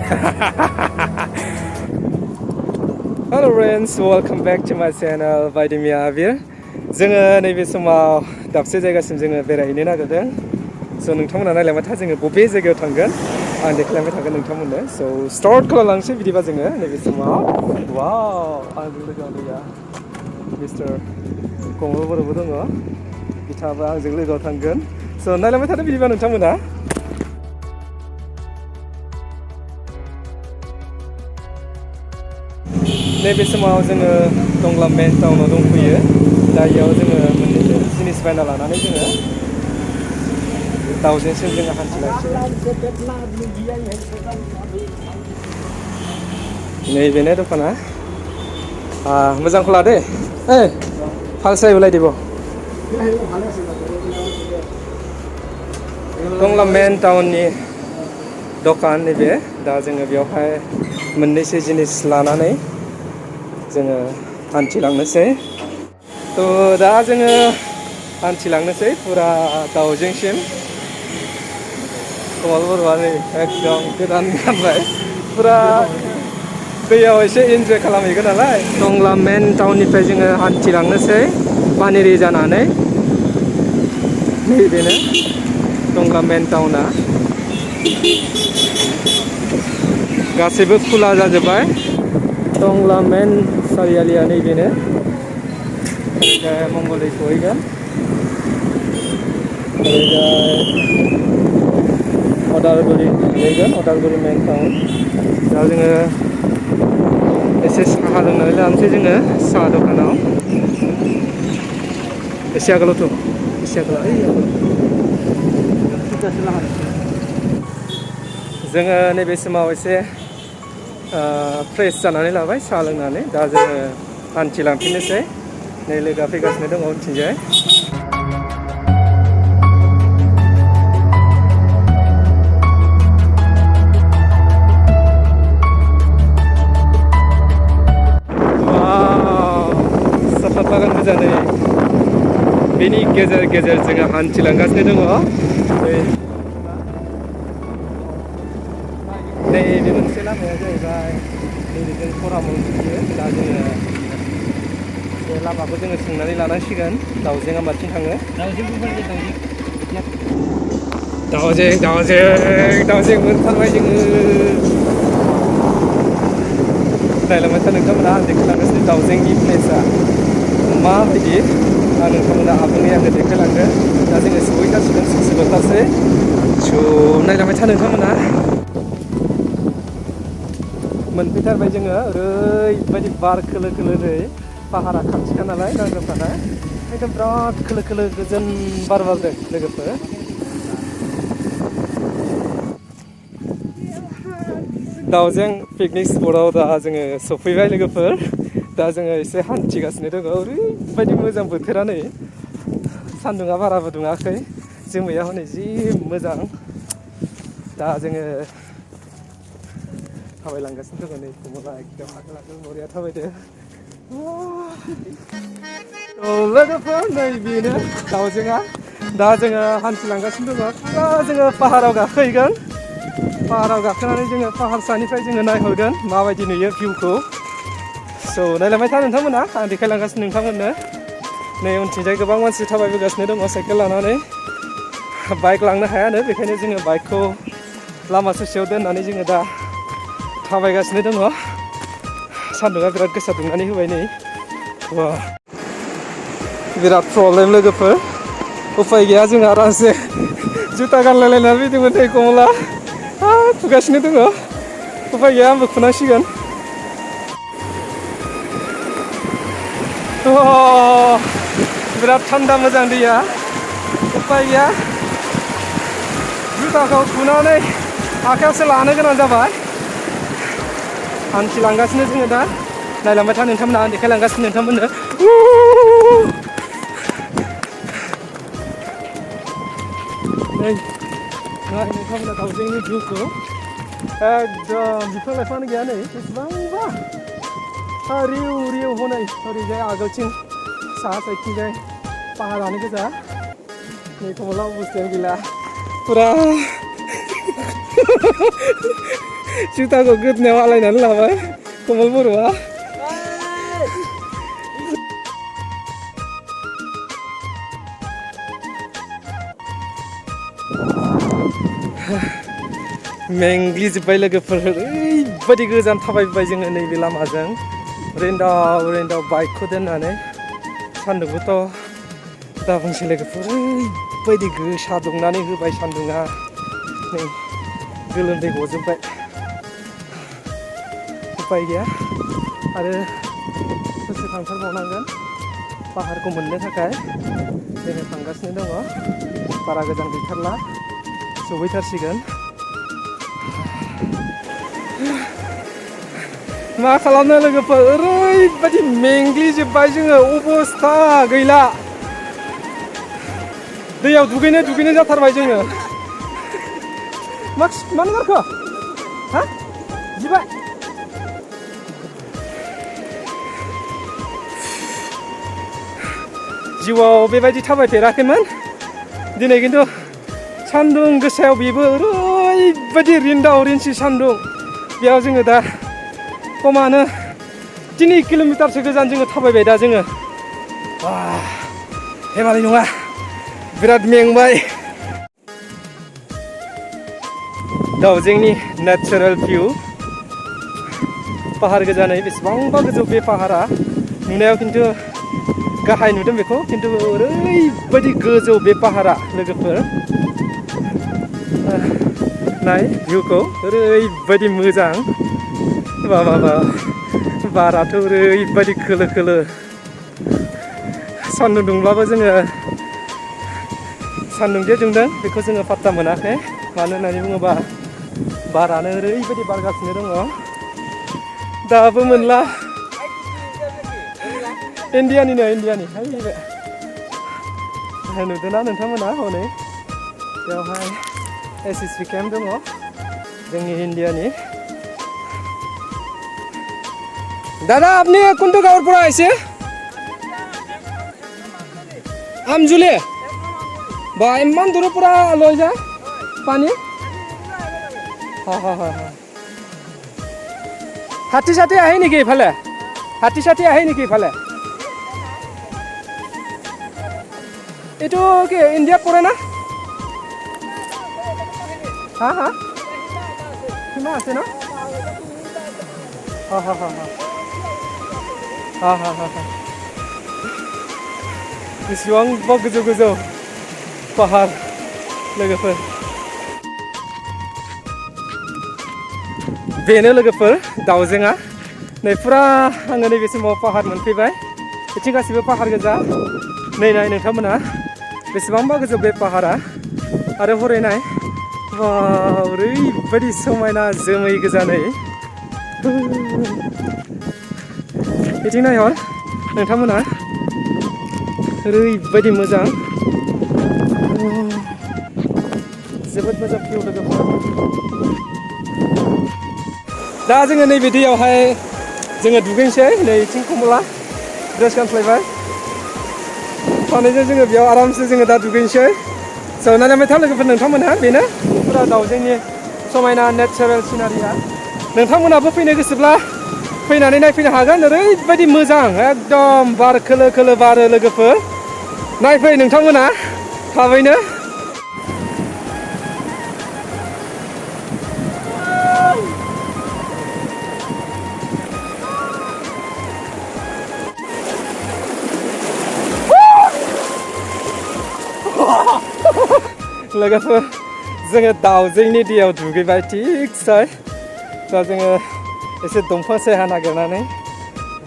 Hello friends, welcome back to my channel Baidimi Abir. जोङो नैबे समाव दाबसे जायगासिम जोङो बेरायहैनो नागिरदों। स' नोंथांमोना नायलांबाय था जोङो बबे जायगायाव थांगोन आं देखायलांबाय थागोन नोंथांमोननो। स' स्टार्ट खालामलांसै बिदिबा जोङो नैबे समाव। वाव, आंजों लोगोआव गैया मिस्टार कमल बर'बो दङ। बिथाङाबो आंजों लोगोआव थांगोन। स' नायलांबाय थादो बिदिबा नोंथांमोना। नैबे समाव जोङो टंला मेन टाउनाव दंफैयो। दा इयाव जोङो मोननैसो जिनिस बायना लानानै जोङो दाउजेंसिम जोङो हान्थिलांसै। नैबेनो दखाना। मोजांखौ लादे। ओइ फालसाय उलाय দিব। टंला मेन टाउननि दखान नैबे। दा जोङो बेयावहाय मोननैसो जिनिस लानानै जोङो हान्थिलांनोसै। थ' दा जोङो हान्थिलांनोसै फुरा दाउजेंसिम। कमल बर'आ नै एकदम गोदान गानबाय फुरा दैयाव एसे इन्जय खालामहैगोन नालाय। टंला मेन टाउननिफ्राय जोङो हान्थिलांनोसै पानेरि जानानै। नैबेनो टंला मेन टाउना। गासैबो खुला जाजोब्बाय। टंला मेन सारियालिया नैबेनो। ओरैजाय मंगलदै सहैगोन। ओरैजाय अदालगुरि मोनहैगोन, अदालगुरि मेन टाउन। दा जोङो एसे साहा लोंनानै लानोसै जोङो साहा दखानाव। एसे आगोलावथ' एसे आगोलाव ओइ आगोलाव। जोङो नैबे समाव एसे फ्रेस जानानै लाबाय साहा लोंनानै। दा जोङो हान्थिलांफिननोसै। नै लोगोआ फैगासिनो दङ उनथिंजाय। साफात बागान गोजानै बेनि गेजेर गेजेर जोङो हान्थिलांगासिनो दङ। नैबे मोनसे लामाया जाहैबाय नैबेजों खरामल फैयो। दा जोङो बे लामाखौ जोङो सोंनानै लानांसिगोन दाउजेंआ माथिं थाङो। दाउजें मोनथारबाय जोङो। नायलांबाय था नोंथांमोना आं देखायलांगासिनो दाउजेंनि प्लेसआ माबायदि आं नोंथांमोना आबुङै आङो देखायलांगोन। दा जोङो सहैथारसिगोन ससे ल'थारसै। स' नायलांबाय था नोंथांमोना। मोनफैथारबाय जोङो। ओरैबायदि बार खोलो खोलो नै पाहारा खाथिखा नालाय नांजाबखानाय। एकदम बिराद खोलो खोलो गोजोन बार बारदों लोगोफोर। दाउजें पिकनिक स्पटआव दा जोङो सफैबाय लोगोफोर। दा जोङो एसे हान्थिगासिनो दङ। ओरैबायदि मोजां बोथोरा नै। सान्दुङा बाराबो दुङाखै, जोमैया हनै जि मोजां। दा जोङो थाबायलांगासिनो दङ नै कमला एकदम आगोल आगोल बरिया थाबायदों। औ लोगोफोर नैबेनो दाउजेंआ। दा जोङो हान्थिलांगासिनो दङ। फुरा जोङो पाहाराव गाखोहैगोन। पाहाराव गाखोनानै जोङो पाहार सानिफ्राय जोङो नायहरगोन माबायदि नुयो भिउखौ। स' नायलांबाय था नोंथांमोना आं देखायलांगासिनो नोंथांमोननो। नै उनथिंजाय गोबां मानसि थाबायबोगासिनो दङ साइकेल लानानै। बाइक लांनो हायानो, बेखायनो जोङो बाइकखौ लामा ससेयाव दोननानै जोङो दा थाबायगासिनो दङ। सान्दुङा बिराद गोसा दुंनानै होबाय नै। बिराद प्रब्लेम लोगोफोर। उफाय गैया जों आरामसे जुथा गानलायलायनानै फैदोंमोन नै कमला खुगासिनो दङ। उफाय गैया आंबो खुनांसिगोन। बिराद थान्दा मोजां दैया। उफाय गैया जुथाखौ खुनानै आखायावसो लानो गोनां जाबाय। हान्थिलांगासिनो जोङो दा। नायलांबाय था नोंथांमोना आं देखायलांगासिनो नोंथांमोननो। नै नाय नोंथांमोना दाउजेंनि भिउखौ। एकदम बिफां लाइफाङानो गैया नै बेसेबांबा रिउ रिउ हनै ओरैजाय आगोलथिं साहा साइडथिंजाय पाहारानो गोजा। नै कमला अबस्थायानो गैला फुरा जुथाखौ गोदनायाव आलायनानै लाबाय कमल बर'आ मेंग्लिजोब्बाय लोगोफोर ओरैबायदि गोजान थाबायबाय जोङो नैबे लामाजों रेन्दाव बाइकखौ दोननानै सान्दुंखौथ' दा बुंसै लोगोफोर ओरैबायदि गोसा दुंनानै होबाय सान्दुङा नै गोलोमदै गजोब्बाय उपाय गैया आरो ससे थांथारबावनांगोन पाहारखौ मोननो थाखाय जोङो थांगासिनो दङ बारा गोजान गैथारला सौहैथारसिगोन मा खालामनो लोगोफोर ओरैबायदि मेंग्लिजोब्बाय जोङो अबस्था गैला दैयाव दुगैनो जाथारबाय जोङो मानो गारखो हा जिबाय जिउआव बेबायदि थाबायफेराखैमोन दिनै खिन्थु सान्दुं गोसायाव बेबो ओरैबायदि रिन्सि सान्दुं बेयाव जोङो दा खमानो 3 किल'मिटारसो गोजान जोङो थाबायबाय दा जोङो हेमालि नङा बिराद मेंबाय दाउजेंनि नेचारेल भिउ पाहार गोजानै बेसेबांबा गोजौ बे पाहारा नुनायाव खिन्थु गाहाय नुदों बेखौ खिन्थु ओरैबायदि गोजौ बे पाहारा लोगोफोर नाय भिउखौ ओरैबायदि मोजां बाबा बाराथ' ओरैबायदि खोलो सान्दुं दुंब्लाबो जोङो सान्दुं जे दुंदों बेखौ जोङो पात्ता मोनाखै मानो होननानै बुङोबा बारानो ओरैबायदि बारगासिनो दङ दाबो मोनला इन्डियानि नुदोंना नोंथांमोना हनै बेवहाय SSB केम्प दङ जोंनि इन्डियानि दादा आपने कुंटू गाँव पड़ा ऐसे आमजुले बा इमान दूर पूरा लय जा पानी हाँ हाथी साथी आহে নেকি ইফালে हाथी साथी आহে নেকি ইফালে এইটো কি ইন্ডিয়াত পৰে না हाँ সীমা আছে ন हाँ बेसेबांबा गोजौ पाहार लोगोफोर बेनो लोगोफोर दाउजेंआ नै फुरा आङो नैबे समाव पाहार मोनफैबाय बिथिं गासिबो पाहार गोजा नै नाय नोंथांमोना बेसेबांबा गोजौ बे पाहारा आरो हरै नाय ओरैबायदि समायना जोमै गोजा नै बिथिं नायहर नोंथांमोना ओरैबायदि मोजां जोबोद मोजां भिउ लोगोफोर दा जोङो नैबे दैयावहाय जोङो दुगैनोसै नैथिं कमला ड्रेस गानफ्लायबाय सानैजों जोङो बेयाव आरामसे जोङो दा दुगैनोसै स' नायनाय था लोगोफोर नोंथांमोनहा बेनो फुरा दाउजेंनि समायना नेचारेल सिनारिया नोंथांमोनहाबो फैनो गोसोब्ला फैनानै नायफैनो हागोन ओरैबायदि मोजां एकदम बार खोलो बारो लोगोफोर नायफै नोंथांमोना थाबैनो लोगोफोर जोङो दाउजेंनि दैयाव दुगैबाय थिगसै दा जोङो एसे दंफां सायहा नागिरनानै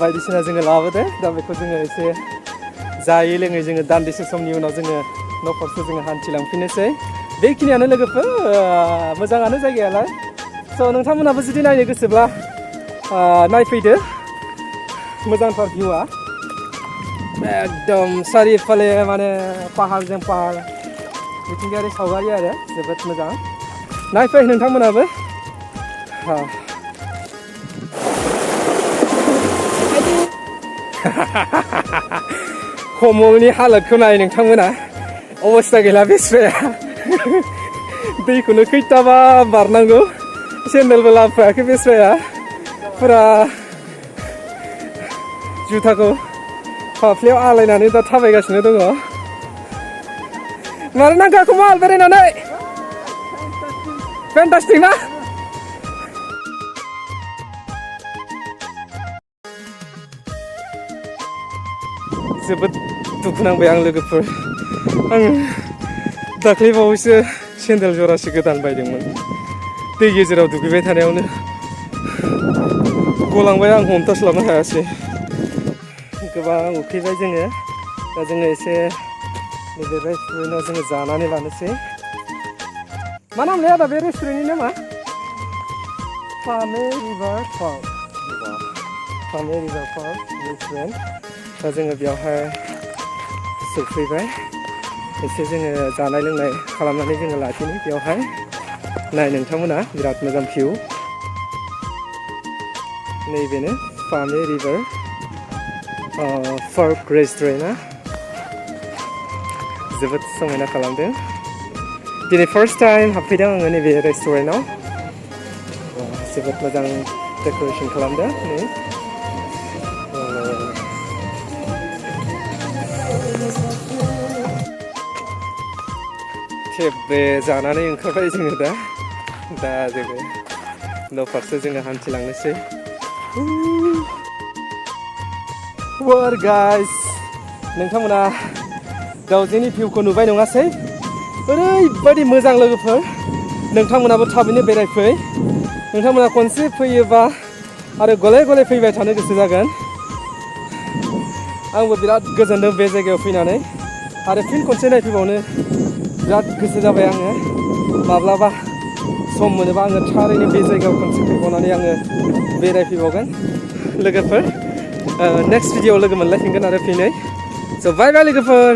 बायदिसिना जोङो लाबोदों दा बेखौ जोङो एसे जायै लोङै जोङो दान्दिसे समनि उनाव जोङो न' फारसे जोङो हान्थिलांफिननोसै बेखिनियानो लोगोफोर मोजाङानो जायगायालाय स' नोंथांमोनहाबो जुदि नायनो गोसोब्ला नायफैदो मोजांथार भिउआ एकदम सारिफाले माने पाहारजों पाहार मिथिंगायारि सावगारि आरो जोबोद मोजां नायफै नोंथांमोनाबो कमलनि हालोदखौ नाय नोंथांमोना अबस्था गैला बेस्राया दैखौनो खैथाबा बारनांगौ सेन्देलबो लाबोफायाखै बेस्राया फुरा जुथाखौ फाफ्लियाव आलायनानै दा थाबायगासिनो दङ मारै नांखाखौ माल बेरायनानै फेन्टास्टिक ना जोबोद दुखु नांबाय आं लोगोफोर आं दाख्लै बावैसो सेन्देल जरासे गोदान बायदोंमोन दै गेजेराव दुगैबाय थानायावनो गलांबाय आं हमथास्लाबनो हायासै गोबां उखैबाय जोङो दा जोङो एसे नैबे रेस्टुरेन्टाव जोङो जानानै लानोसै मा नामलै आदा बे रेस्टुरेन्टनि नामा फामे रिभार पार्क फामे रिभार पार्क रेस्टुरेन्ट दा जोङो बेयावहाय सफैबाय एसे जोङो जानाय लोंनाय खालामनानै जोङो लाखिनो बेयावहाय नाय नोंथांमोना बिराद मोजां भिउ नैबेनो फामे रिभार पार्क रेस्टुरेन्टआ जोबोद समायना खालामदों दिनै फार्स्ट टाइम हाबफैदों आङो नैबे रेस्टुरेन्टआव जोबोद मोजां डेक'रेसन खालामदों नै थेब्रे जानानै ओंखारबाय जोङो दा जोङो न' फारसे जोङो हान्थिलांनोसै वार गाइस नोंथांमोना दाउजेंनि भिउखौ नुबाय नङासै ओरैबायदि मोजां लोगोफोर नोंथांमोनाबो थाबैनो बेरायफै नोंथांमोना खनसे फैयोबा आरो गले गले फैबाय थानो गोसो जागोन आंबो बिराद गोजोनदों बे जायगायाव फैनानै आरो फिन खनसे नायफैबावनो बिराद गोसो जाबाय आङो माब्लाबा सम मोनोबा आङो थारैनो बे जायगायाव खनसे फैबावनानै आङो बेरायफैबावगोन लोगोफोर नेक्स्ट भिडिअआव लोगो मोनलायफिनगोन आरो फिनै स' बाय बाय लोगोफोर